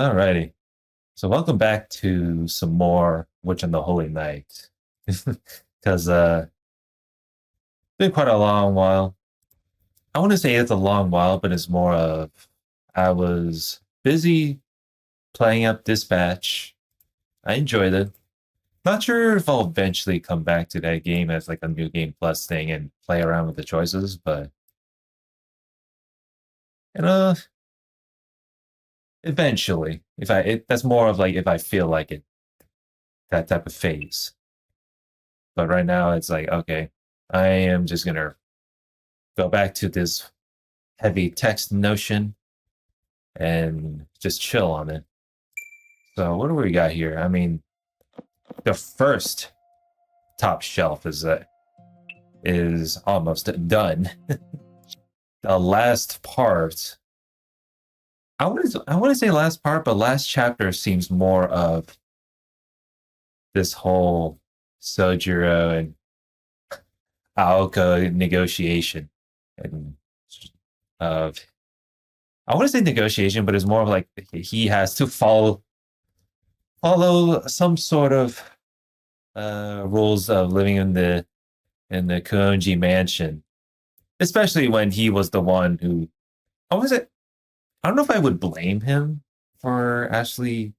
Alrighty. So welcome back to some more Witch on the Holy Night. Because it's been quite a long while. I want to say it's a long while, but it's more of I was busy playing up Dispatch. I enjoyed it. Not sure if I'll eventually come back to that game as like a new game plus thing and play around with the choices, but you know, eventually. That's more of like if I feel like it, that type of phase. But right now it's like, okay, I am just gonna go back to this heavy text notion and just chill on it. So what do we got here? I mean, the first top shelf is almost done. The last part, I want to say last part, but last chapter seems more of this whole Sojiro and Aoka negotiation and of I want to say negotiation, but it's more of like he has to follow some sort of rules of living in the Kuonji mansion, especially when he was the one who I was it. I don't know if I would blame him for actually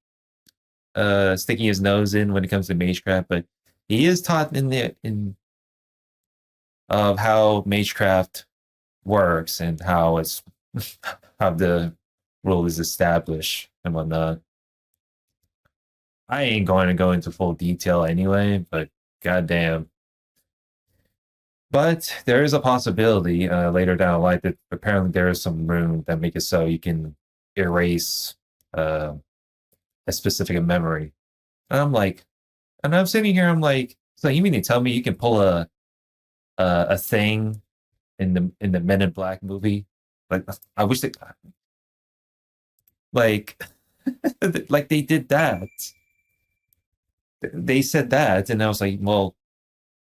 sticking his nose in when it comes to magecraft, but he is taught in of how magecraft works and how it's how the rule is established and whatnot. I ain't going to go into full detail anyway, but goddamn. But there is a possibility later down the line that apparently there is some room that make it so you can erase uh, a specific memory. And I'm like, and I'm sitting here, I'm like, so you mean to tell me you can pull a thing in the Men in Black movie? Like, I wish that like like they did that. They said that, and I was like, well,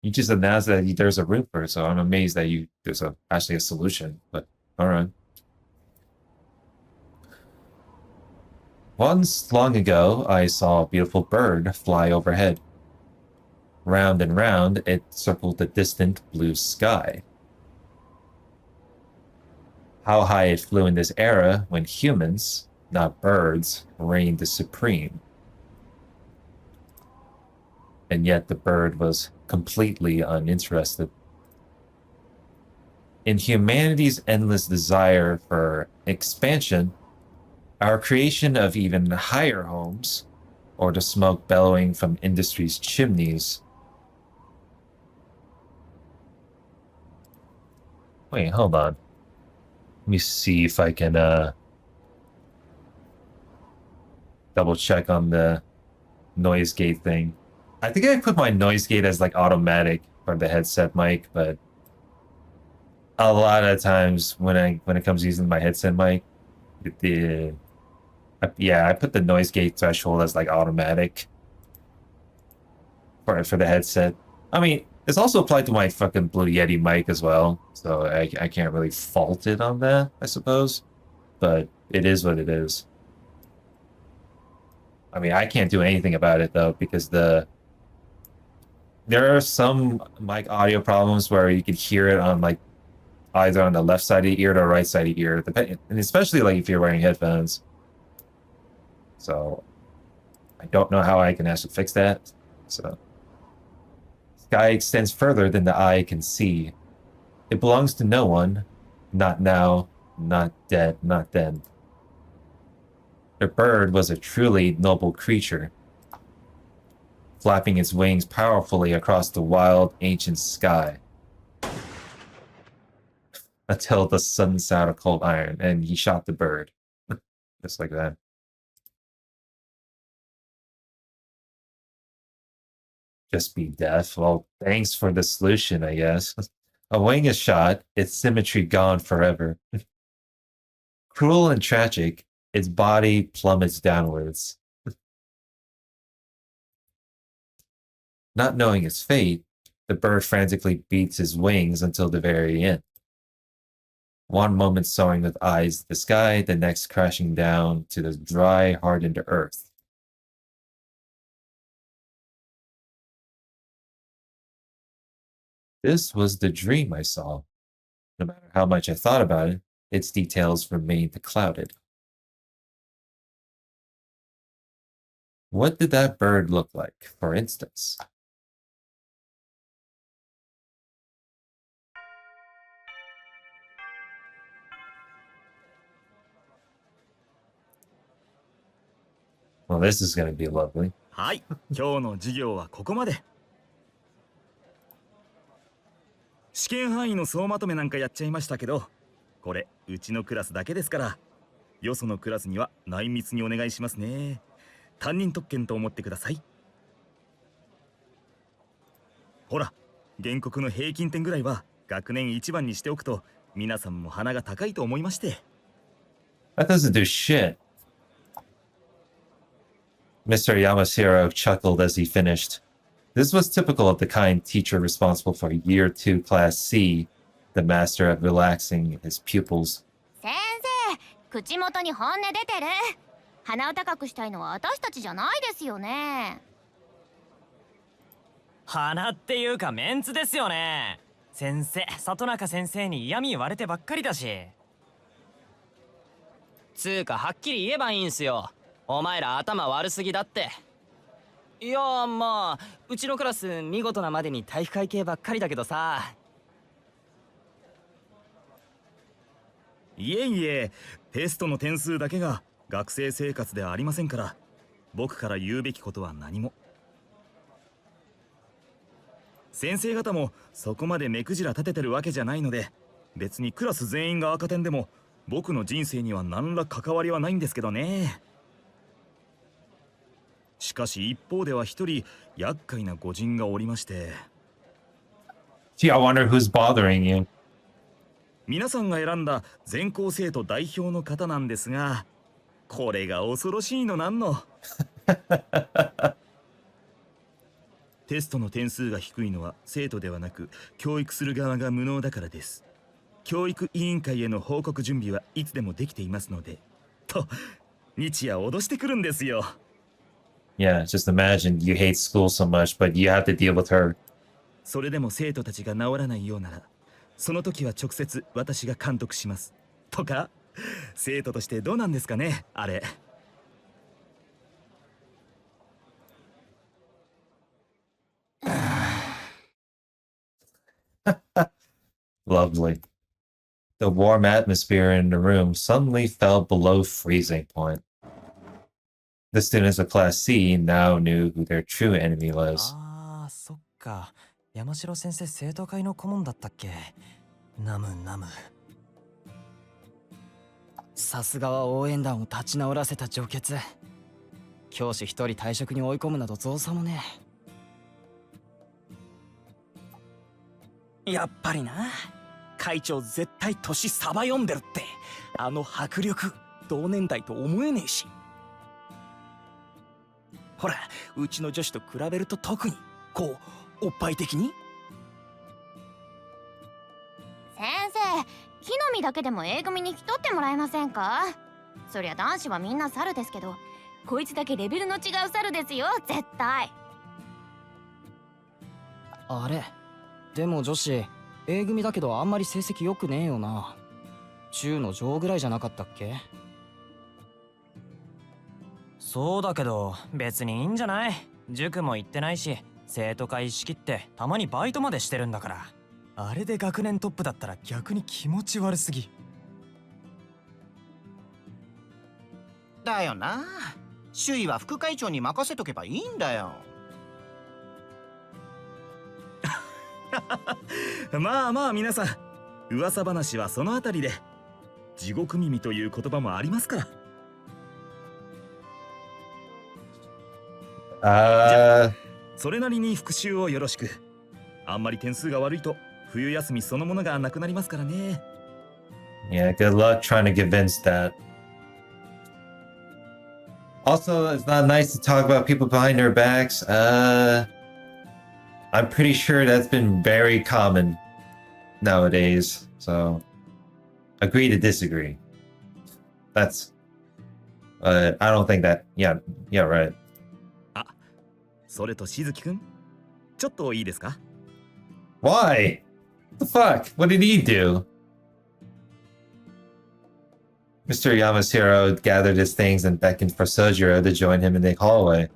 you just announced that there's a room for it, so I'm amazed that there's actually a solution. But all right. Once long ago, I saw a beautiful bird fly overhead. Round and round, it circled the distant blue sky. How high it flew in this era when humans, not birds, reigned supreme. And yet the bird was completely uninterested. In humanity's endless desire for expansion, our creation of even higher homes, or the smoke bellowing from industry's chimneys. Wait, hold on. Let me see if I can double check on the noise gate thing. I think I put my noise gate as like automatic for the headset mic, but a lot of times when it comes to using my headset mic, the yeah, I put the noise gate threshold as like automatic for the headset. I mean, it's also applied to my fucking Blue Yeti mic as well, so I can't really fault it on that, I suppose. But it is what it is. I mean, I can't do anything about it though because there are some mic audio problems where you can hear it on like either on the left side of the ear or the right side of the ear, and especially like if you're wearing headphones. So I don't know how I can actually fix that. So sky extends further than the eye can see. It belongs to no one, not now, not dead, not then. The bird was a truly noble creature, flapping its wings powerfully across the wild, ancient sky until the sun set a cold iron, and he shot the bird. Just like that. Just be deaf. Well, thanks for the solution, I guess. A wing is shot, its symmetry gone forever. Cruel and tragic, its body plummets downwards. Not knowing its fate, the bird frantically beats his wings until the very end. One moment soaring with eyes to the sky, the next crashing down to the dry, hardened earth. This was the dream I saw. No matter how much I thought about it, its details remained clouded. What did that bird look like, for instance? Well, this is going to be lovely. はい、今日の授業はここまで。試験範囲の総まとめなんかやっちゃいましたけど、これうちのクラスだけですから、よそのクラスには内密にお願いしますね。担任特権と思ってください。ほら、原告の平均点ぐらいは学年一番にしておくと、皆さんも鼻が高いと思いまして。That doesn't do shit. Mr. Yamashiro chuckled as he finished. This was typical of the kind teacher responsible for Year 2 Class C, the master of relaxing his pupils. 先生、口元に本音出てる。鼻を高くしたいのは私たちじゃないですよね。鼻っていうかメンツですよね。先生、里中先生に嫌味言われてばっかりだし。つーかはっきり言えばいいんすよ。お前ら頭悪すぎだって。いやまあうちのクラス見事なまでに体育会系ばっかりだけどさ。いえいえ、テストの点数だけが学生生活ではありませんから、僕から言うべきことは何も。先生方もそこまで目くじら立ててるわけじゃないので、別にクラス全員が赤点でも僕の人生には何ら関わりはないんですけどね。しかし一方では一人厄介な御人がおりまして。Gee, I wonder who's bothering you. 皆さんが選んだ全校生徒代表の方なんですが、これが恐ろしいのなんの。テストの点数が低いのは生徒ではなく教育する側が無能だからです。教育委員会への報告準備はいつでもできていますので、と日夜脅してくるんですよ。Yeah, just imagine you hate school so much, but you have to deal with her. それでも生徒たちが治らないようなら、その時は直接私が監督します。とか、生徒としてどうなんですかね、あれ。Lovely. The warm atmosphere in the room suddenly fell below freezing point. The students of Class C now knew who their true enemy was. ああ、そっか。山城先生生徒会の顧問だったっけ。ナムナム。さすがは応援団を立ち直らせた上傑。教師一人退職に追い込むなど造作もね。やっぱりな、会長絶対年サバ読んでるって。あの迫力同年代と思えねえし。ほら、うちの女子と比べると特にこうおっぱい的に。先生、木の実だけでも A 組に引き取ってもらえませんか。そりゃ男子はみんな猿ですけど、こいつだけレベルの違う猿ですよ、絶対。あれでも女子 A 組だけどあんまり成績良くねえよな。中の上ぐらいじゃなかったっけ。そうだけど別にいいんじゃない。塾も行ってないし、生徒会仕切ってたまにバイトまでしてるんだから。あれで学年トップだったら逆に気持ち悪すぎ。だよな。周囲は副会長に任せとけばいいんだよ。まあまあ皆さん、噂話はそのあたりで。地獄耳という言葉もありますから。それなりに復習をよろしく。あんまり点数が悪いと冬休みそのものがなくなりますからね。Yeah, good luck trying to convince that. Also, it's not nice to talk about people behind their backs. I'm pretty sure that's been very common nowadays. So agree to disagree. That's I don't think that yeah, right. それとしずきくん、ちょっといいですか？ Why? What the fuck? What did he do? Mr. Yamashiro gathered his things and beckoned for Sojiro to join him in the hallway.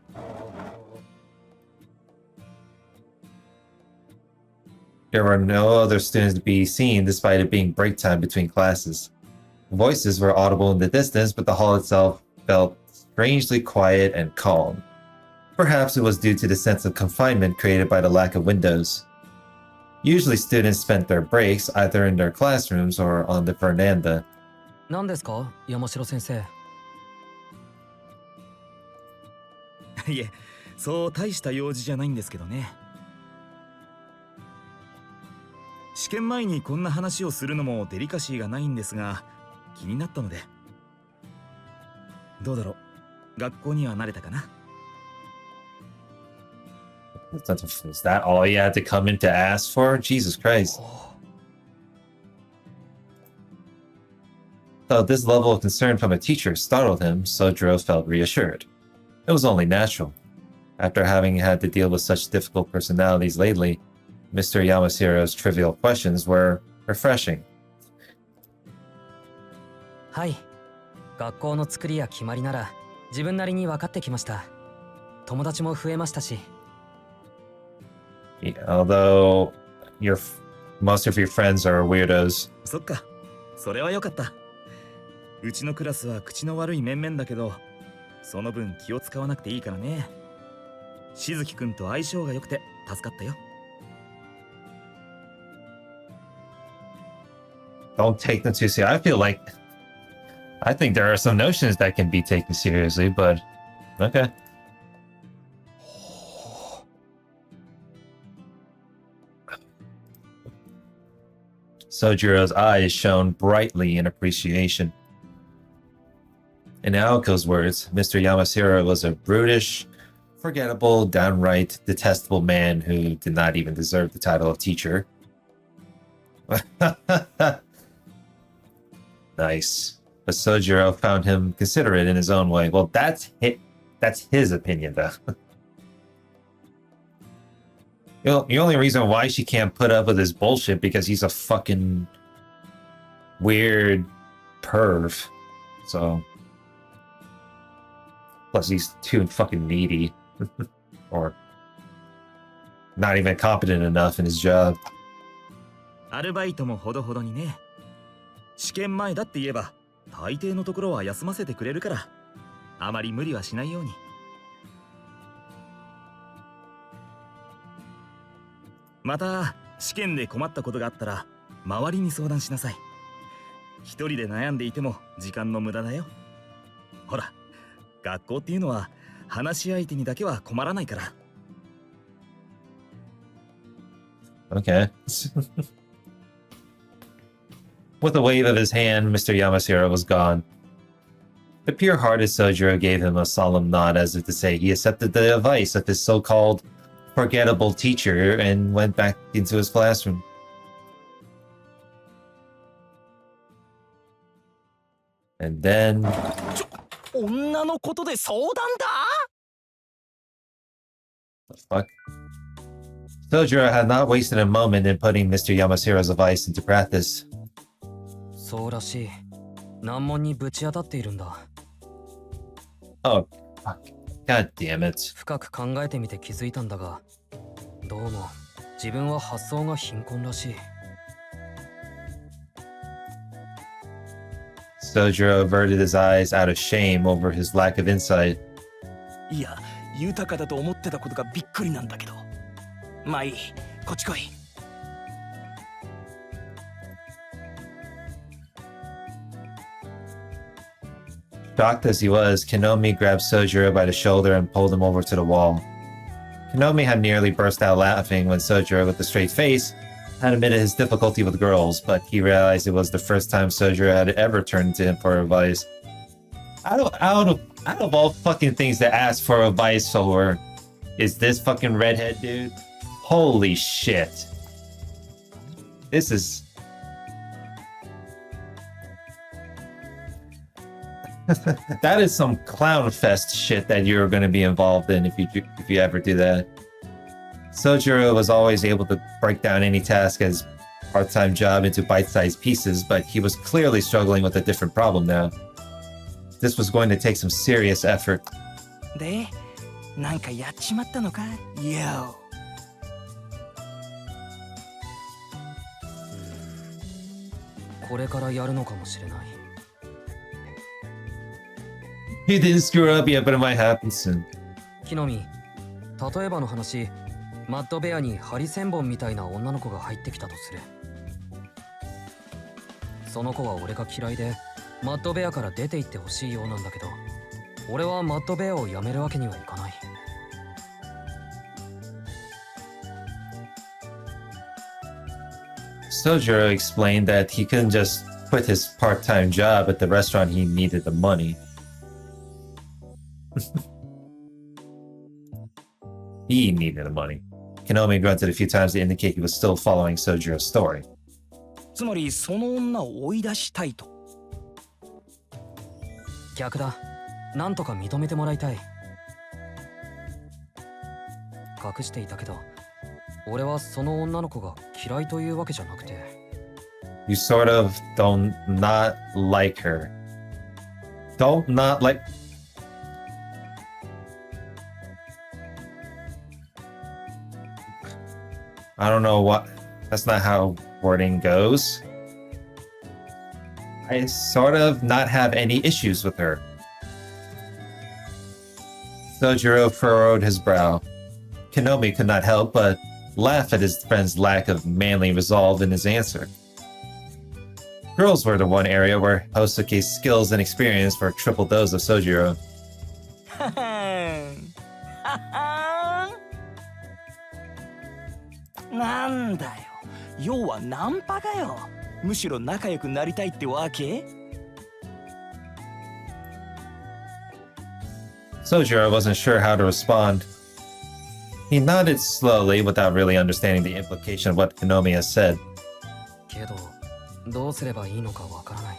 There were no other students to be seen despite it being break time between classes. Voices were audible in the distance, but the hall itself felt strangely quiet and calm. Perhaps it was due to the sense of confinement created by the lack of windows. Usually students spent their breaks either in their classrooms or on the veranda. 何ですか、山城先生。いえ、そう大した用事じゃないんですけどね。試験前にこんな話をするのもデリカシーがないんですが、気になったので。どうだろう、学校には慣れたかな？ Is that all you had to come in to ask for? Jesus Christ. Though this level of concern from a teacher startled him, Sojiro felt reassured. It was only natural. After having had to deal with such difficult personalities lately, Mr. Yamashiro's trivial questions were refreshing. はい。学校の作りや決まりなら自分なりに分かってきました。友達も増えましたし。Although most of your friends are weirdos. そっか、それはよかった。うちのクラスは口の悪い面々だけど、その分気を使わなくていいからね。しずきくんと相性が良くて助かったよ。Don't take them too seriously. I think there are some notions that can be taken seriously, but okay. Sojiro's eyes shone brightly in appreciation. In Aoko's words, Mr. Yamashiro was a brutish, forgettable, downright detestable man who did not even deserve the title of teacher. Nice. But Sojiro found him considerate in his own way. Well, that's his opinion, though. The only reason why she can't put up with his bullshit because he's a fucking weird perv. So, plus he's too fucking needy, or not even competent enough in his job. アルバイトもほどほどにね。試験前だって言えば、大抵のところは休ませてくれるから、あまり無理はしないように。また試験で困ったことがあったら周りに相談しなさい。一人で悩んでいても時間の無駄だよ。ほら、学校っていうのは話し相手にだけは困らないから。Okay. With a wave of his hand, Mr. Yamashiro was gone. The pure-hearted Sojiro gave him a solemn nod as if to say he accepted the advice of his so-called forgettable teacher and went back into his classroom. And then... 女のことで相談だ？ The fuck? Sojiro had not wasted a moment in putting Mr. Yamashiro's advice into practice. そうらしい。難問にぶち当たっているんだ。Oh, fuck. God damn it. 深く考えてみて気づいたんだが、どうも自分は発想が貧困らしい。Sojiro averted his eyes out of shame over his lack of insight. いや、豊かだと思ってたことがびっくりなんだけど。まあいい、こっち来い。Shocked as he was, Kinomi grabbed Sojiro by the shoulder and pulled him over to the wall. Kinomi had nearly burst out laughing when Sojiro, with a straight face, had admitted his difficulty with girls, but he realized it was the first time Sojiro had ever turned to him for advice. Out of all fucking things to ask for advice for, is this fucking redhead dude? Holy shit. This is... That is some clown fest shit that you're going to be involved in if you ever do that. Sojiro was always able to break down any task as part-time job into bite-sized pieces, but he was clearly struggling with a different problem now. This was going to take some serious effort. で、なんかやっちまったのか、よ。これからやるのかもしれない。He didn't screw up yet, but it might happen soon. 木の実、例えばの話、マッドベアにハリセンボンみたいな女の子が入ってきたとする。その子は俺が嫌いで、マッドベアから出て行ってほしいようなんだけど、俺はマッドベアを辞めるわけにはいかない。Sojiro explained that he couldn't just quit his part-time job at the restaurant. He needed the money. He needed the money. Kinomi grunted a few times to indicate he was still following Sojiro's story. つまりその女を追い出したいと。逆だ。なんとか認めてもらいたい。隠していたけど、俺はその女の子が嫌いというわけじゃなくて。You sort of don't not like her. Don't not like... I don't know what... That's not how wording goes. I sort of not have any issues with her. Sojiro furrowed his brow. Kinomi could not help but laugh at his friend's lack of manly resolve in his answer. Girls were the one area where Hosuke's skills and experience were triple those of Sojiro. なんだよ。要はナンパかよ。むしろ仲良くなりたいってわけ？ Sojiro wasn't sure how to respond. He nodded slowly without really understanding the implication of what Kinomi has said. けど、どうすればいいのかわからない。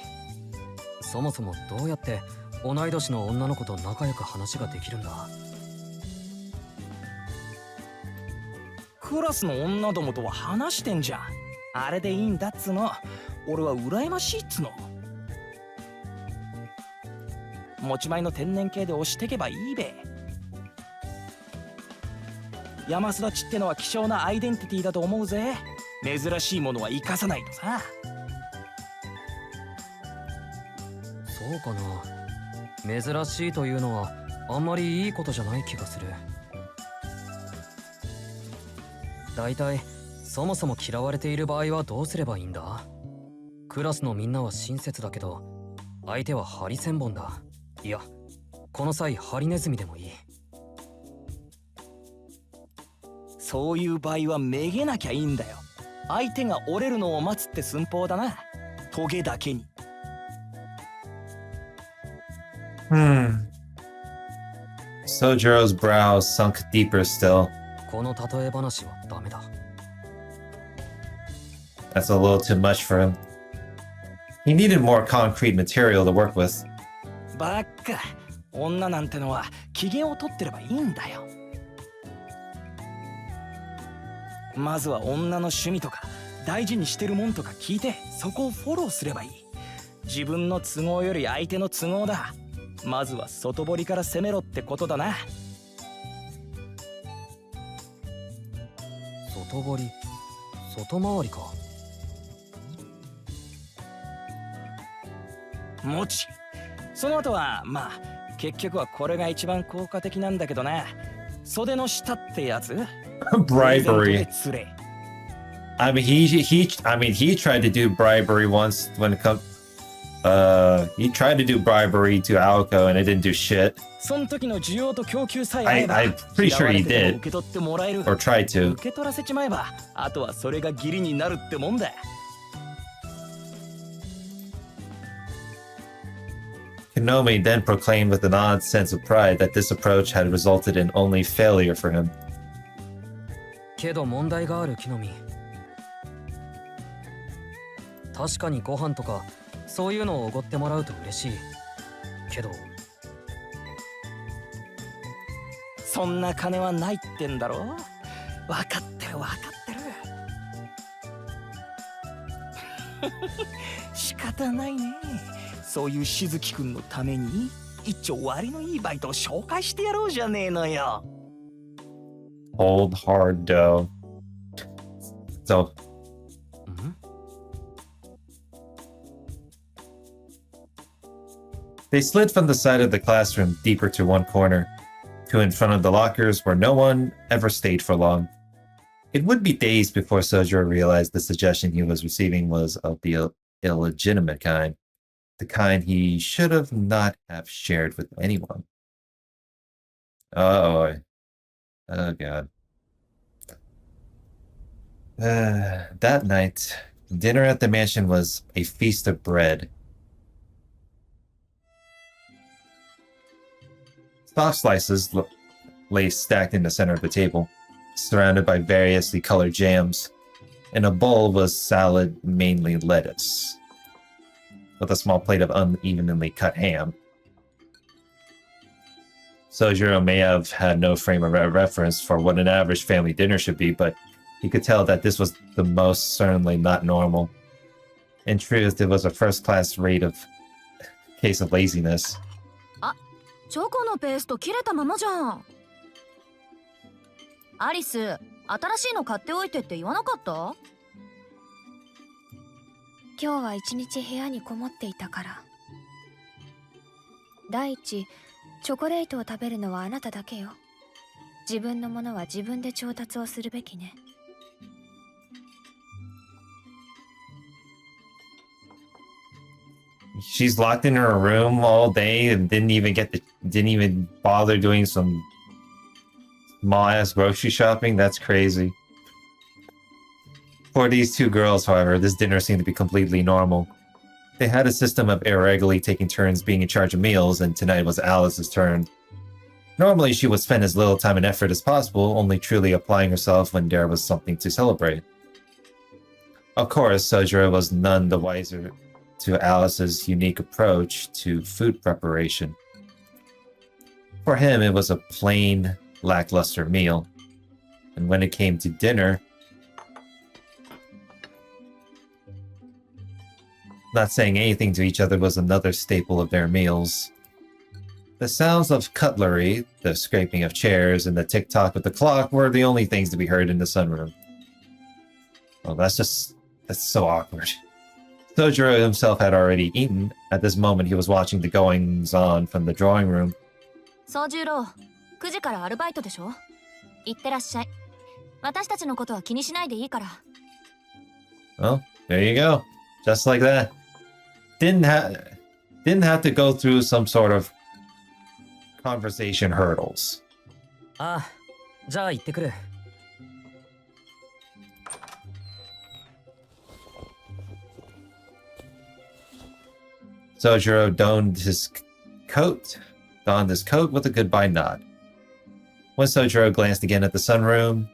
そもそもどうやって同い年の女の子と仲良く話ができるんだ？クラスの女どもとは話してんじゃん。あれでいいんだっつの。俺は羨ましいっつの。持ち前の天然系で押してけばいいべ。山育ちってのは希少なアイデンティティだと思うぜ。珍しいものは生かさないとさ。そうかな。珍しいというのはあんまりいいことじゃない気がする。だいたいそもそも嫌われている場合はどうすればいいんだ？クラスのみんなは親切だけど、相手はハリセンボンだ。いや、この際ハリネズミでもいい。そういう場合はめげなきゃいいんだよ。相手が折れるのを待つって寸法だな。トゲだけに。Sojiro's brow sunk deeper still. この例え話はダメだ。That's a little too much for him. He needed more concrete material to work with. ばっか。女なんてのは機嫌を取ってればいいんだよ。まずは女の趣味とか大事にしてるもんとか聞いて、そこをフォローすればいい。自分の都合より相手の都合だ。まずは外堀から攻めろってことだな。外堀、外回りか。もち。その後はまあ結局はこれが一番効果的なんだけどな。袖の下ってやつ。Bribery. I mean, he tried to do bribery once when it comes. He tried to do bribery to Aoko and it didn't do shit. その時の需要と供給さえあれば、I'm pretty sure he did. 受け取ってもらえる。 Or tried to. 受け取らせちまえば、あとはそれが義理になるってもんだ。Kinomi then proclaimed with an odd sense of pride that this approach had resulted in only failure for him. けど問題がある木の実。確かにご飯とかそういうのをおごってもらうと嬉しい。けど。そんな金はないってんだろ。分かってる分かってる。仕方ないね。そういうしずきくんのために一丁割のいいバイトを紹介してやろうじゃねえのよ。Cold hard dough. So they slid from the side of the classroom deeper to one corner, to in front of the lockers where no one ever stayed for long. It would be days before Sojiro realized the suggestion he was receiving was of the illegitimate kind, the kind he should have not have shared with anyone. Oh, oh god. That night, dinner at the mansion was a feast of bread. Soft slices lay stacked in the center of the table, surrounded by variously colored jams. In a bowl was salad, mainly lettuce, with a small plate of unevenly cut ham. Sojiro may have had no frame of reference for what an average family dinner should be, but he could tell that this was the most certainly not normal. In truth, it was a first-class rate of case of laziness. チョコのペースト切れたままじゃん。アリス、新しいの買っておいてって言わなかった？今日は一日部屋にこもっていたから。第一、チョコレートを食べるのはあなただけよ。自分のものは自分で調達をするべきね。She's locked in her room all day and didn't even bother doing some small ass grocery shopping. That's crazy. For these two girls, however, this dinner seemed to be completely normal. They had a system of irregularly taking turns being in charge of meals, and tonight was Alice's turn. Normally, she would spend as little time and effort as possible, only truly applying herself when there was something to celebrate. Of course, Sojiro was none the wiser to Alice's unique approach to food preparation. For him, it was a plain, lackluster meal. And when it came to dinner, not saying anything to each other was another staple of their meals. The sounds of cutlery, the scraping of chairs, and the tick-tock of the clock were the only things to be heard in the sunroom. Well, that's so awkward. Sojiro himself had already eaten. At this moment, he was watching the goings-on from the drawing room. Sojiro, 9時からアルバイトでしょ？行ってらっしゃい。私たちのことは気にしないでいいから。Well, there you go. Just like that. Didn't have to go through some sort of conversation hurdles. ああ、じゃあ行ってくる。Sojiro donned his coat with a goodbye nod. When Sojiro glanced again at the sunroom,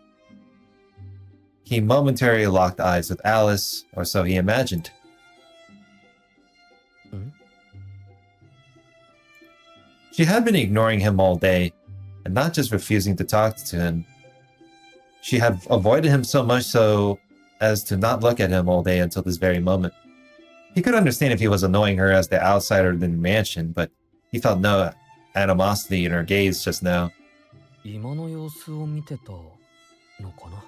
he momentarily locked eyes with Alice, or so he imagined. She had been ignoring him all day, and not just refusing to talk to him. She had avoided him so much so as to not look at him all day until this very moment. He could understand if he was annoying her as the outsider in the mansion, but he felt no animosity in her gaze just now. 今の様子を見てたのかな。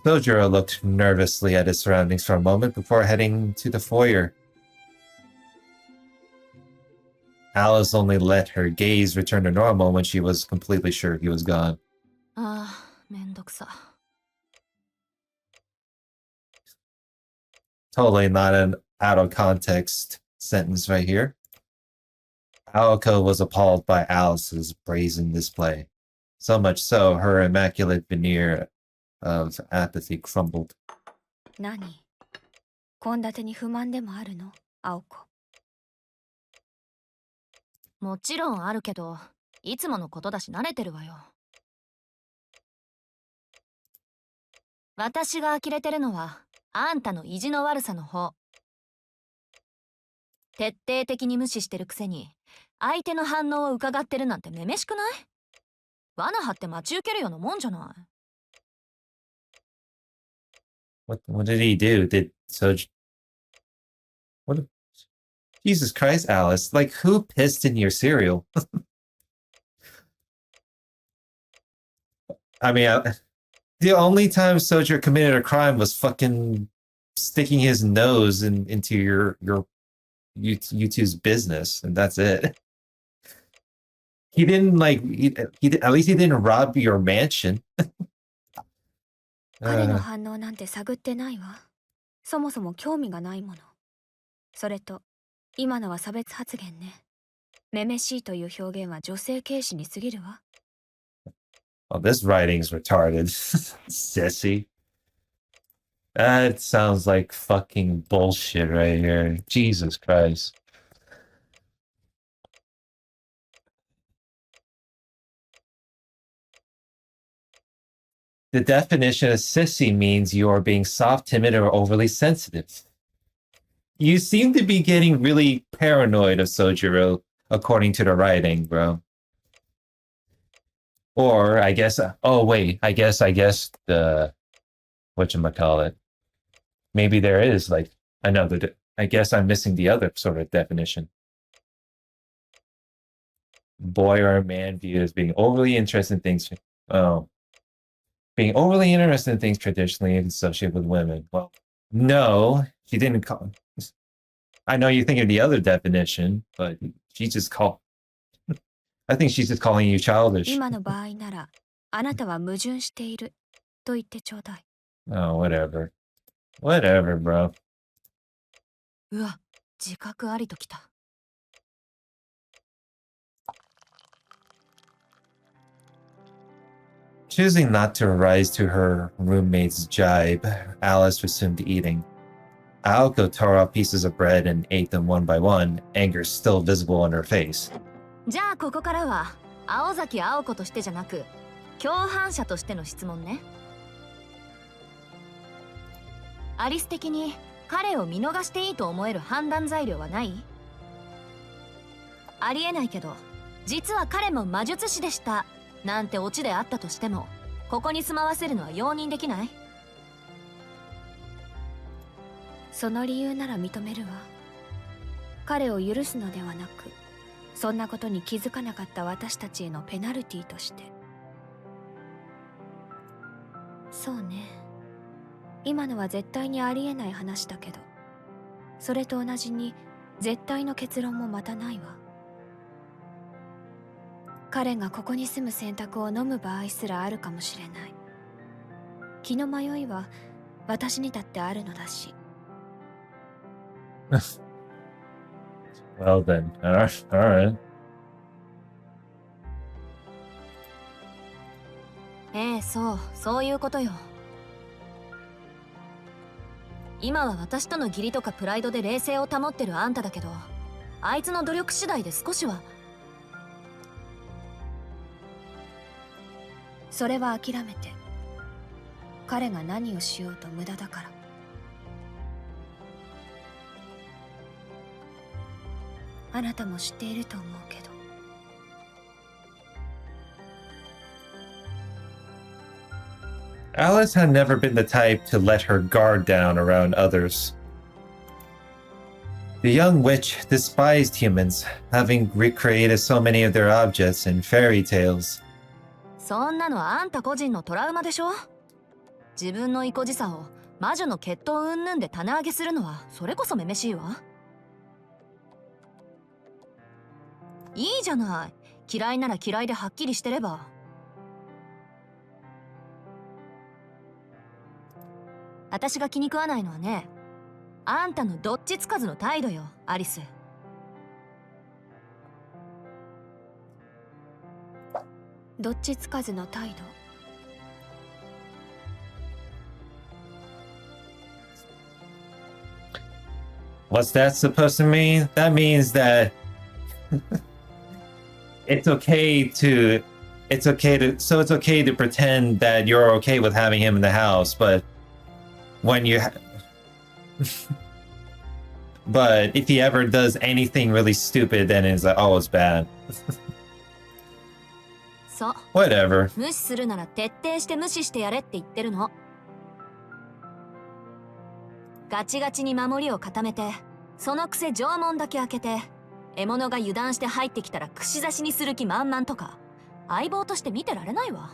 Sojiro looked nervously at his surroundings for a moment before heading to the foyer. Alice only let her gaze return to normal when she was completely sure he was gone. ああ、めんどくさ。Totally not an out of context sentence right here. Aoko was appalled by Alice's brazen display. So much so, her immaculate veneer of apathy crumbled. 何？献立に不満でもあるの？青子。もちろんあるけど、いつものことだし慣れてるわよ。私が呆れてるのはあんたの意地の悪さの方。徹底的に無視してるくせに相手の反応を伺ってるなんてめめしくない？罠張って待ち受けるようなもんじゃない。What did he do? Did Soj... What? Jesus Christ, Alice. Like, who pissed in your cereal? I mean, the only time Sojo committed a crime was fucking sticking his nose into your you two's business, and that's it. He didn't like at least he didn't rob your mansion. 彼の反応なんて探ってないわ。そもそも興味がないもの。それと今のは差別発言ね。めめしいという表現は女性軽視に過ぎるわ。Oh, this writing's retarded. Sissy. That sounds like fucking bullshit right here. Jesus Christ. The definition of sissy means you are being soft, timid, or overly sensitive. You seem to be getting really paranoid of Sojiro, according to the writing, bro. Or I guess, oh wait, I guess the, whatchamacallit. Maybe there is like another, I guess I'm missing the other sort of definition. Boy or man viewed as being overly interested in things, oh. Being overly interested in things traditionally associated with women. Well, no, she didn't call. I know you're thinking of the other definition, but she just called. I think she's just calling you childish. 今の場合なら、あなたは矛盾していると言ってちょうだい。Oh, whatever. Whatever, bro. うわ、自覚ありときた。Choosing not to rise to her roommate's jibe, Alice resumed eating. Aoko tore off pieces of bread and ate them one by one, anger still visible on her face. じゃあここからは青崎青子としてじゃなく共犯者としての質問ね。アリス的に彼を見逃していいと思える判断材料はない？ありえないけど実は彼も魔術師でしたなんてオチであったとしてもここに住まわせるのは容認できない？その理由なら認めるわ。彼を許すのではなくそんなことに気づかなかった私たちへのペナルティとして。そうね、今のは絶対にありえない話だけどそれと同じに絶対の結論もまたないわ。彼がここに住む選択を飲む場合すらあるかもしれない。気の迷いは私にだってあるのだし。Well then, alright. ええ、そういうことよ。今は私との義理とかプライドで冷静を保ってるあんただけど、あいつの努力次第で少しは。それは諦めて。彼が何をしようと無駄だから。あなたも知っていると思うけど。Alice had never been the type to let her guard down around others. The young witch despised humans, having recreated so many of their objects in fairy tales. そんなのはあんた個人のトラウマでしょ。自分の意固地さを魔女の血統云々で棚上げするのはそれこそめめしいわ。いいじゃない。嫌いなら嫌いではっきりしてれば。私が気に食わないのはね、あんたのどっちつかずの態度よ、アリス。どっちつかずの態度。What's that supposed to mean? That means that it's okay it's okay to pretend that you're okay with having him in the house, but when you but if he ever does anything really stupid, then it's like, oh, it's bad. そう Whatever. 無視するなら徹底して無視してやれって言ってるの。ガチガチに守りを固めて、そのくせ城門だけ開けて、獲物が油断して入ってきたら串刺しにする気満々とか、相棒として見てられないわ。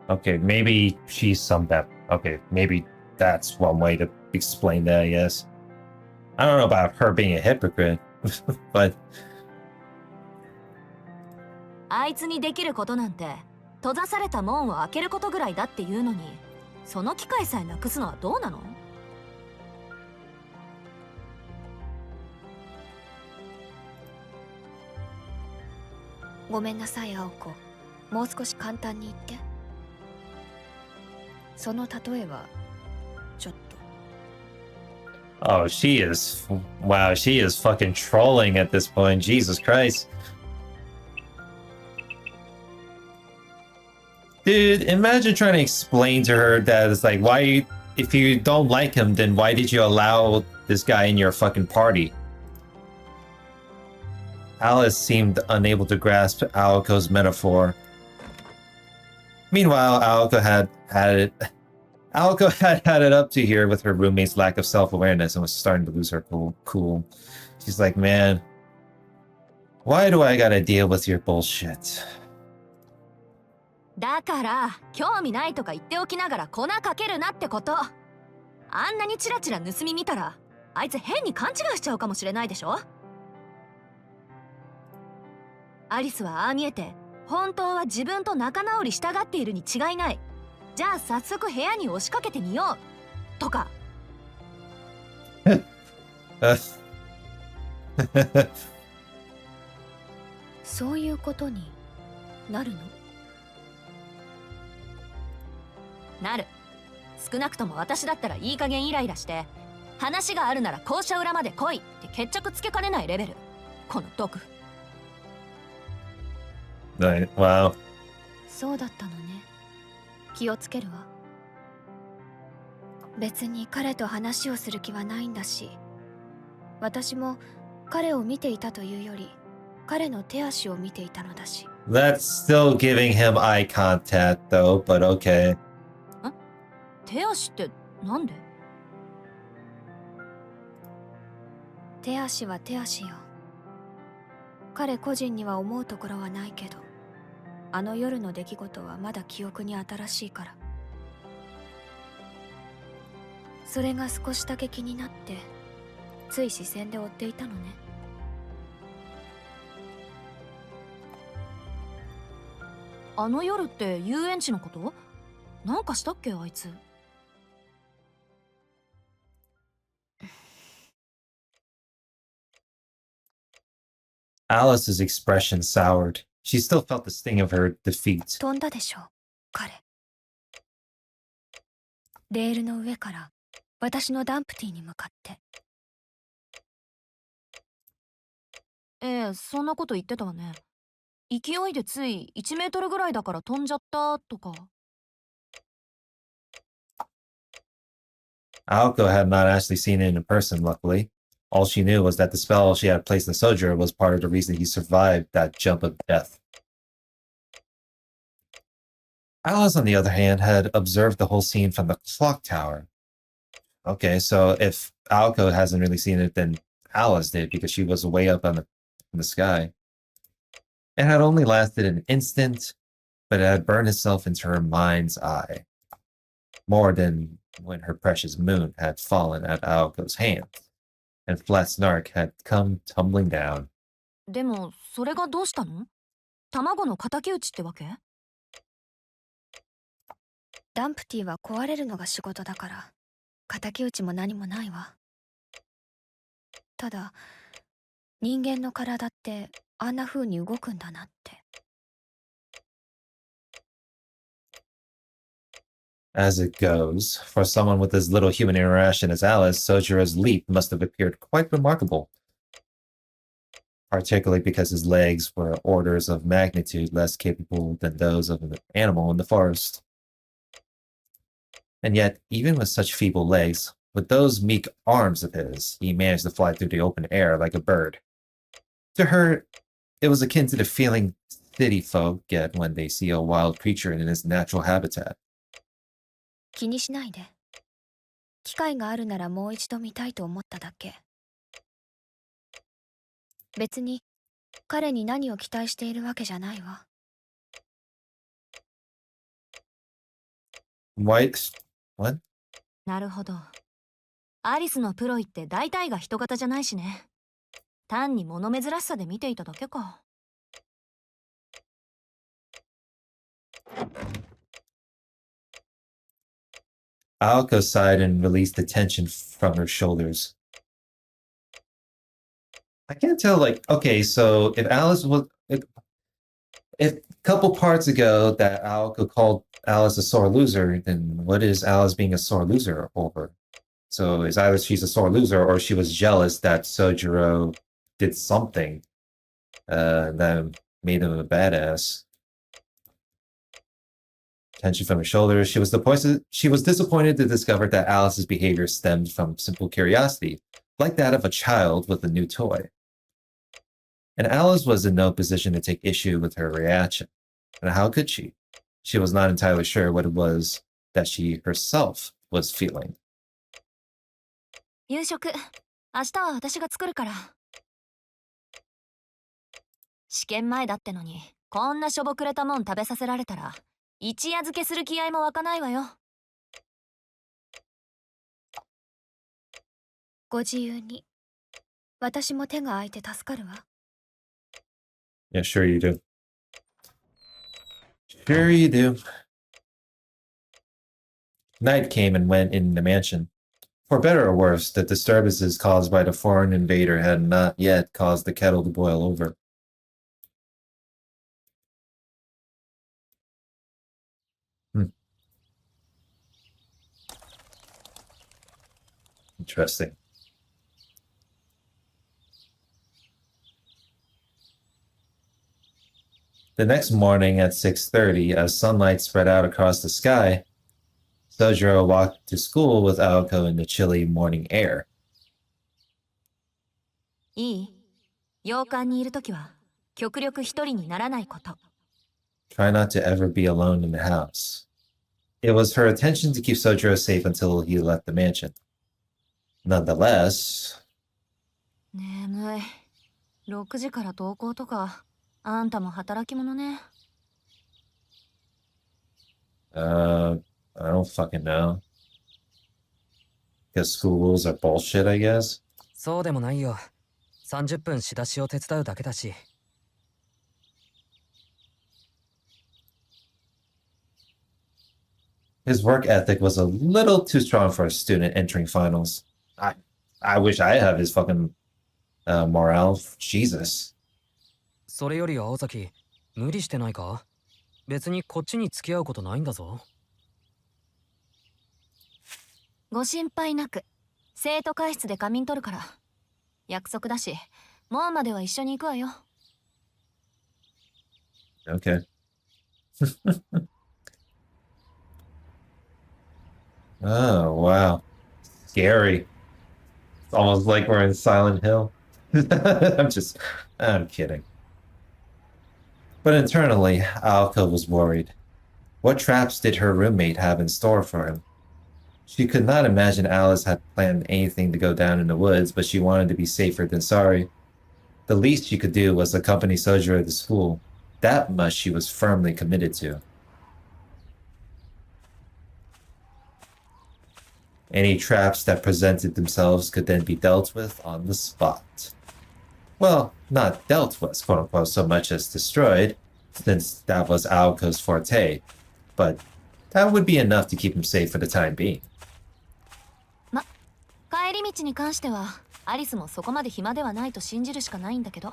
Okay, maybe she's some bad. Okay, maybe that's one way to explain that, I guess. I don't know about her being a hypocrite, but あいつにできることなんて、閉ざされた門を開けることぐらいだっていうのに、その機会さえなくすのはどうなの？ごめんなさい、青子。もう少し簡単に言って。その例えはちょっと。 oh, she is fucking trolling at this point. Jesus Christ. Dude, imagine trying to explain to her that it's like, if you don't like him, then why did you allow this guy in your fucking party? Alice seemed unable to grasp Aoko's metaphor. Meanwhile, Aoko had it up to here with her roommate's lack of self-awareness and was starting to lose her cool. She's like, man, why do I gotta deal with your bullshit? だから興味ないとか言っておきながら粉かけるなってこと。あんなにチラチラ盗み見たらあいつ変に勘違いしちゃうかもしれないでしょ。アリスはああ見えて本当は自分と仲直りしたがっているに違いない。じゃあ早速部屋に押しかけてみようとか。そういうことになるの？なる。少なくとも私だったらいい加減イライラして話があるなら校舎裏まで来いって決着つけかねないレベル。この毒。Wow. そうだったのね。気をつけるわ。別に彼と話をする気はないんだし、私も彼を見ていたというより彼の手足を見ていたのだし。 That's still giving him eye contact though, but okay. 手足ってなんで？手足は手足よ。彼個人には思うところはないけど、あの夜の出来事はまだ記憶に新しいから。それが少しだけ気になってつい視線で追っていたのね。あの夜って遊園地のこと？なんかしたっけあいつ。Alice's expression soured. She still felt the sting of her defeat. 飛んだでしょ彼。レールの上から私のダンプティに向かって。そんなこと言ってたわね。勢いでつい1メートルぐらいだから飛んじゃったとか。Aoko had not actually seen it in person, luckily. All she knew was that the spell she had placed on Sojourner was part of the reason he survived that jump of death. Alice, on the other hand, had observed the whole scene from the clock tower. Okay, so if Aoko hasn't really seen it, then Alice did, because she was way up in the sky. It had only lasted an instant, but it had burned itself into her mind's eye. More than when her precious moon had fallen at Aoko's hands, and Flatsnark had come tumbling down. でもそれがどうしたの？卵の敵討ちってわけ？ダンプティは壊れるのが仕事だから敵討ちも何もないわ。ただ人間の体ってあんな風に動くんだなって。As it goes, for someone with as little human interaction as Alice, Sojira's leap must have appeared quite remarkable. particularly because his legs were orders of magnitude less capable than those of an animal in the forest. And yet, even with such feeble legs, with those meek arms of his, he managed to fly through the open air like a bird. To her, it was akin to the feeling city folk get when they see a wild creature in its natural habitat. 気にしないで。機会があるならもう一度見たいと思っただけ。別に彼に何を期待しているわけじゃないわ。What? なるほど。アリスのプロイって大体が人型じゃないしね。単に物珍しさで見ていただけか。Aoko sighed and released the tension from her shoulders. I can't tell, like, okay, so if Alice was... If a couple parts ago that Aoko called Alice a sore loser, then what is Alice being a sore loser over? So is either she's a sore loser or she was jealous that Sojiro did something that made him a badass. Tension from her shoulders. She was disappointed to discover that Alice's behavior stemmed from simple curiosity, like that of a child with a new toy. And Alice was in no position to take issue with her reaction. And how could she? She was not entirely sure what it was that she herself was feeling. 夕食、明日は私が作るから。試験前だってのに、こんなしょぼくれたもん食べさせられたら、一夜漬けする気合も湧かないわよ。ご自由に。私も手が空いて助かるわ。Yeah, sure you do. Sure you do. Night came and went in the mansion. For better or worse, the disturbances caused by the foreign invader had not yet caused the kettle to boil over. Interesting. The next morning at 6:30, as sunlight spread out across the sky, Sojiro walked to school with Aoko in the chilly morning air. いい？洋館にいるときは、極力一人にならないこと。Try not to ever be alone in the house. It was her intention to keep Sojiro safe until he left the mansion. Nonetheless... 眠い。6時から登校とか、あんたも働き者ね。I don't fucking know. Guess school rules are bullshit, I guess? そうでもないよ。30分仕出しを手伝うだけだし。His work ethic was a little too strong for a student entering finals. I wish I had his fucking morale. Jesus. それより青崎、無理してないか？別にこっちに付き合うことないんだぞ。ご心配なく、生徒会室で仮眠取るから。約束だし、もうまでは一緒に行くわよ。Okay. Oh, wow. Scary. It's almost like we're in Silent Hill. I'm kidding. But internally, Aoko was worried. What traps did her roommate have in store for him? She could not imagine Alice had planned anything to go down in the woods, but she wanted to be safer than sorry. The least she could do was accompany Sojiro to school. That much she was firmly committed to. Any traps that presented themselves could then be dealt with on the spot. Well, not dealt with, quote-unquote, so much as destroyed, since that was Aoko's forte, but that would be enough to keep him safe for the time being. 帰り道に関しては、アリスもそこまで暇ではないと信じるしかないんだけど。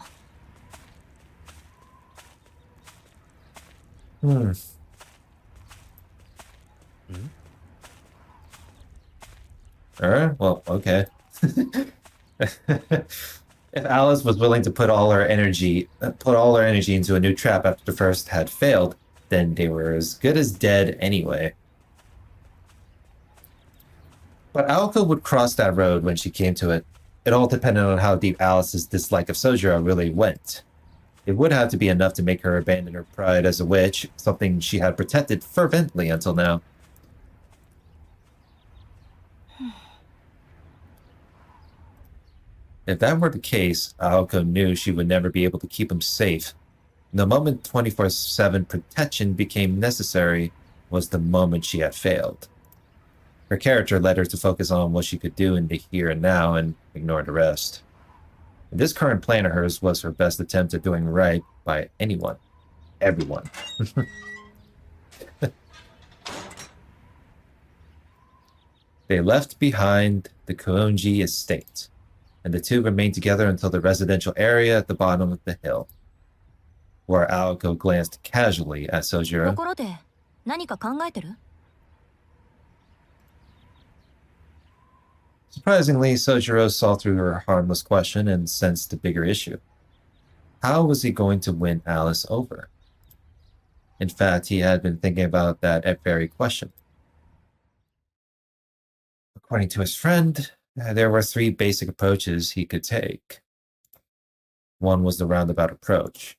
Alright, well, okay. If Alice was willing to put all her energy into a new trap after the first had failed, then they were as good as dead anyway. But Aoko would cross that road when she came to it. It all depended on how deep Alice's dislike of Sojiro really went. It would have to be enough to make her abandon her pride as a witch, something she had protected fervently until now. If that were the case, Aoko knew she would never be able to keep him safe. The moment 24/7 protection became necessary was the moment she had failed. Her character led her to focus on what she could do in the here and now and ignore the rest. This current plan of hers was her best attempt at doing right by anyone. Everyone. They left behind the Koonji estate, and the two remained together until the residential area at the bottom of the hill, where Aoko glanced casually at と Sojiro. ころで何か考えてる？ Surprisingly, Sojiro saw through her harmless question and sensed the bigger issue. How was he going to win Alice over? In fact, he had been thinking about that very question. According to his friend, there were 3 basic approaches he could take. One was the roundabout approach.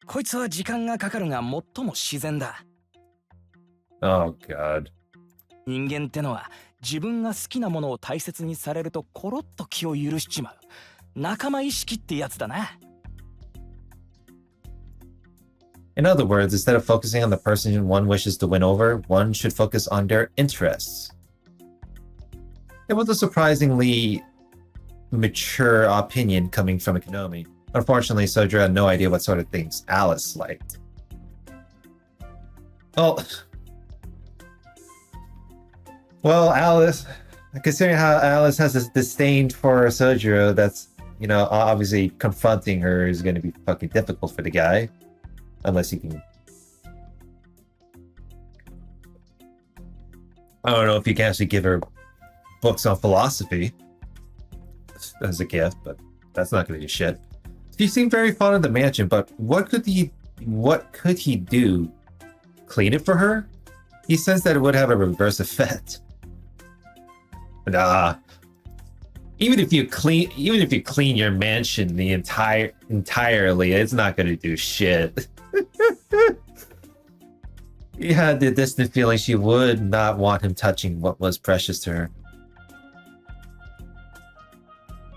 こいつは時間がかかるが最も自然だ。 Oh, God. 人間ってのは自分が好きなものを大切にされるとコロッと気を許しちまう。仲間意識ってやつだな。 In other words, instead of focusing on the person one wishes to win over, one should focus on their interests. It was a surprisingly mature opinion coming from Akinomi. Unfortunately, Sojiro had no idea what sort of things Alice liked. Well, Alice, considering how Alice has this disdain for Sojiro, that's, you know, obviously confronting her is going to be fucking difficult for the guy. Unless he can... I don't know if you can actually give her books on philosophy as a gift, but that's not going to do shit. He seemed very fond of the mansion, but what could he do? Clean it for her? He sensed that it would have a reverse effect. Nah. Even if you clean your mansion entirely, it's not going to do shit. He had the distant feeling she would not want him touching what was precious to her.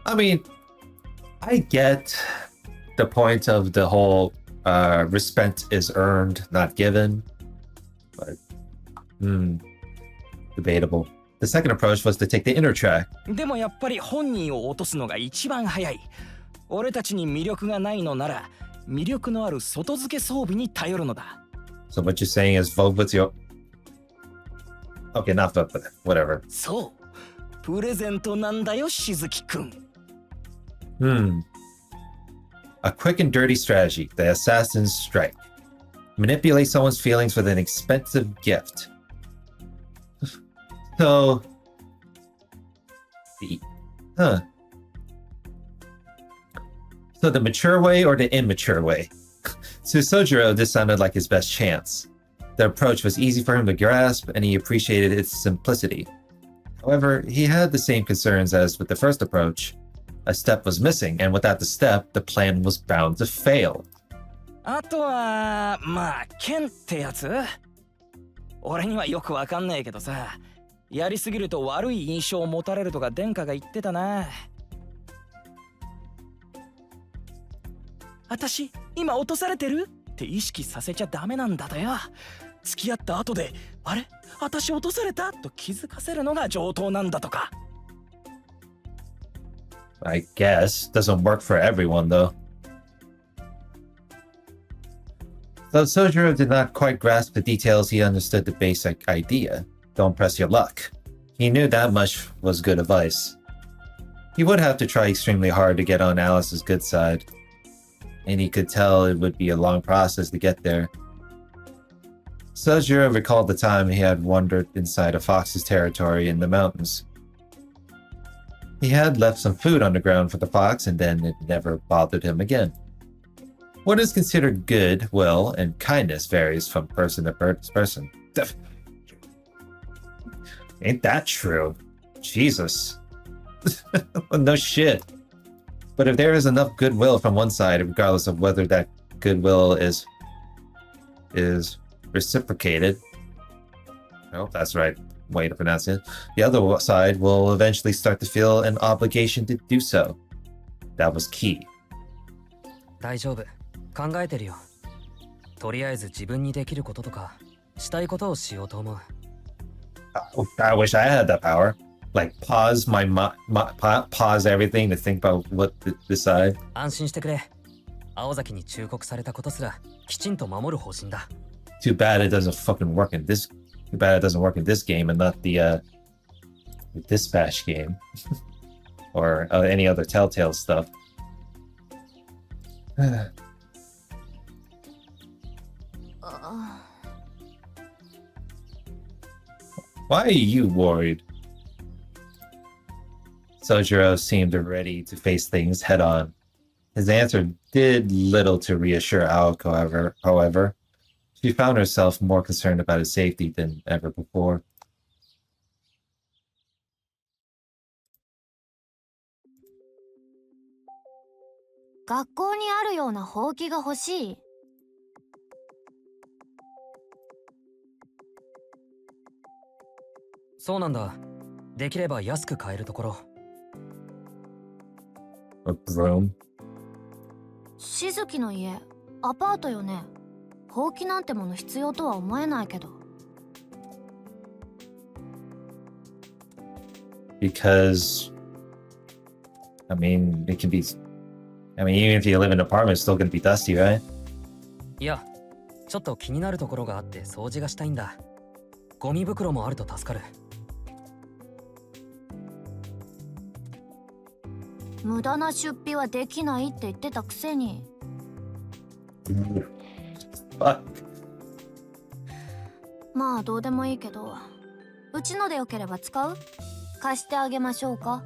I mean, I get the point of the whole respect is earned, not given, but debatable. The second approach was to take the inner track. でもやっぱり本人を落とすのが一番早い。俺たちに魅力がないのなら、魅力のある外付け装備に頼るのだ。 So what you're saying is vote with your... Okay, not vote, but whatever. そう。プレゼントなんだよ、しずきくん。A quick and dirty strategy, the assassin's strike. Manipulate someone's feelings with an expensive gift. So... So the mature way or the immature way? To Sojiro, this sounded like his best chance. The approach was easy for him to grasp, and he appreciated its simplicity. However, he had the same concerns as with the first approach. A step was missing, and without the step, the plan was bound to fail. あとは、まあ、剣ってやつ？俺にはよくわかんないけどさ、やりすぎると悪い印象を持たれるとか殿下が言ってたな。私、今落とされてる？って意識させちゃダメなんだとよ。付き合った後で、あれ？私落とされた？と気づかせるのが上等なんだとか。I guess. Doesn't work for everyone, though. Though Sojiro did not quite grasp the details, he understood the basic idea. Don't press your luck. He knew that much was good advice. He would have to try extremely hard to get on Alice's good side, and he could tell it would be a long process to get there. Sojiro recalled the time he had wandered inside a fox's territory in the mountains. He had left some food on the ground for the fox, and then it never bothered him again. What is considered good, will, and kindness varies from person to person. Ain't that true? Jesus. No shit. But if there is enough goodwill from one side, regardless of whether that goodwill is reciprocated, I hope that's the right way to pronounce it, the other side will eventually start to feel an obligation to do so. That was key. 大丈夫。考えてるよ。とりあえず自分にできることとか、したいことをしようと思う。I wish I had that power. Like pause pause everything to think about what to decide. 安心してくれ。青崎に忠告されたことすらきちんと守る方針だ。Too bad it doesn't fucking work in this. Too bad it doesn't work in this game and not the dispatch game or any other Telltale stuff. Why are you worried? Sojiro seemed ready to face things head on. His answer did little to reassure Aoko, however. She found herself more concerned about his safety than ever before. A broom? しずきの家、アパートよね。ほうきなんてもの必要とは思えないけど。Because, I mean, it can be. I mean, even if you live in an apartment, it's still gonna be dusty, right? いや、ちょっと気になるところがあって掃除がしたいんだ。ゴミ袋もあると助かる。無駄な出費はできないって言ってたくせに。Fuck. まあどうでもいいけど、うちのでよければ使う？貸してあげましょうか？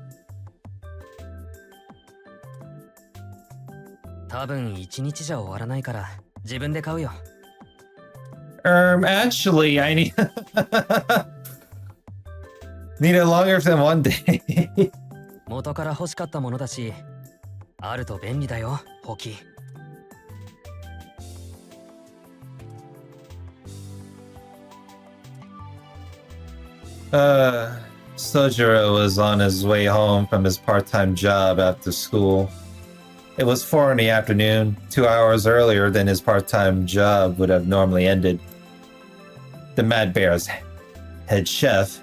多分一日じゃ終わらないから自分で買うよ。Actually, I need need it longer than one day. 元から欲しかったものだし、あると便利だよ、ほき。Sojiro was on his way home from his part-time job after school. It was 4 in the afternoon, 2 hours earlier than his part-time job would have normally ended. The Mad Bear's head chef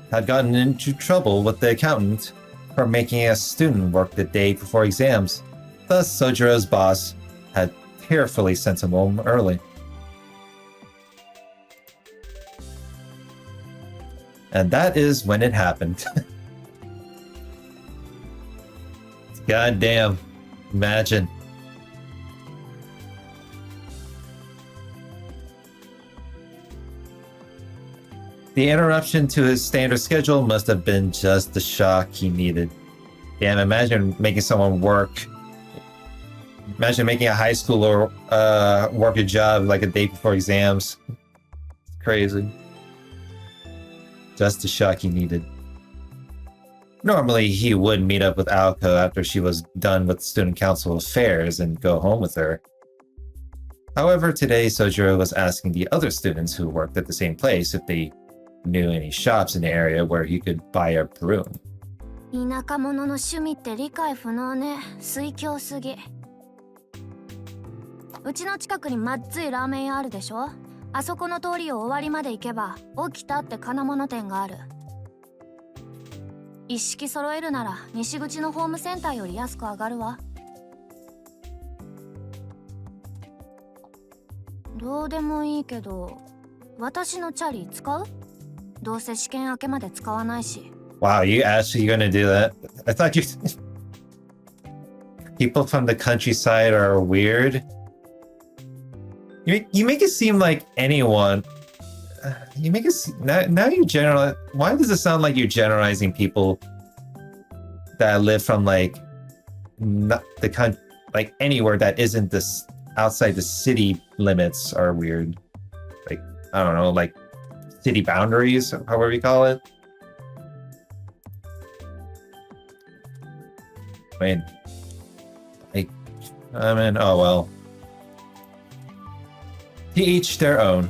had gotten into trouble with the accountant for making a student work the day before exams. Thus, Sojiro's boss had tearfully sent him home early. And that is when it happened. God damn. Imagine. The interruption to his standard schedule must have been just the shock he needed. Damn, imagine making someone work. Imagine making a high schooler work a job like a day before exams. It's crazy. Just the shock he needed. Normally, he would meet up with Aoko after she was done with student council affairs and go home with her. However, today Sojiro was asking the other students who worked at the same place if they knew any shops in the area where he could buy a broom. 田舎者の趣味って理解不能ね。推強すぎ。うちの近くにまっついラーメン屋あるでしょ。あそこの通りを終わりまで行けば起きたって金物店がある。一式揃えるなら西口のホームセンターより安く上がるわ。どうでもいいけど、私のチャリ使う？どうせ試験明けまで使わないし。Wow, you actually gonna do that? I thought you... People from the countryside are weird. You make it seem like anyone... You make it... Now you generalize... Why does it sound like you're generalizing people that live from like not the like anywhere that isn't this outside the city limits are weird. Like I don't know, like city boundaries, however you call it. I mean, oh well. To each their own.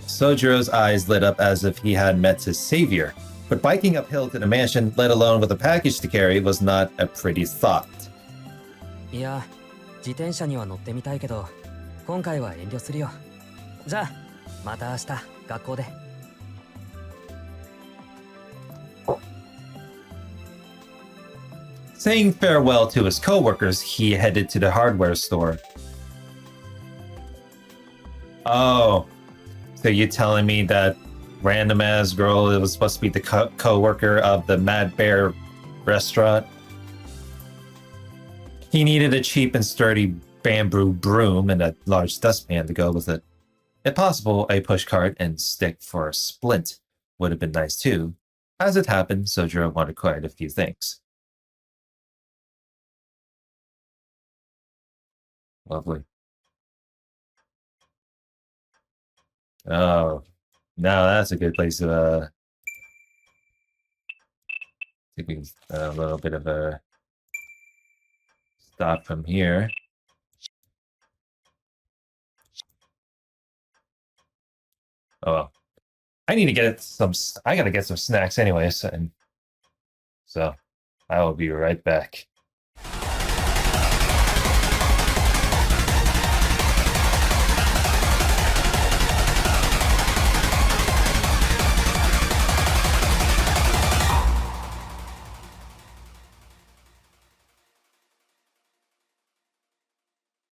Sojiro's eyes lit up as if he had met his savior, but biking uphill to the mansion, let alone with a package to carry, was not a pretty thought. いや、自転車には乗ってみたいけど、今回は遠慮するよ。じゃあ、また明日、学校で。Saying farewell to his co-workers, he headed to the hardware store. Oh, so you're telling me that random ass girl that was supposed to be the co-worker of the Mad Bear restaurant? He needed a cheap and sturdy bamboo broom and a large dustpan to go with it. If possible, a pushcart and stick for a splint would have been nice too. As it happened, Sojiro wanted quite a few things. Lovely. Oh, now that's a good place to taking a little bit of a stop from here. Oh well. I need to get some. I gotta get some snacks anyways, and so I will be right back.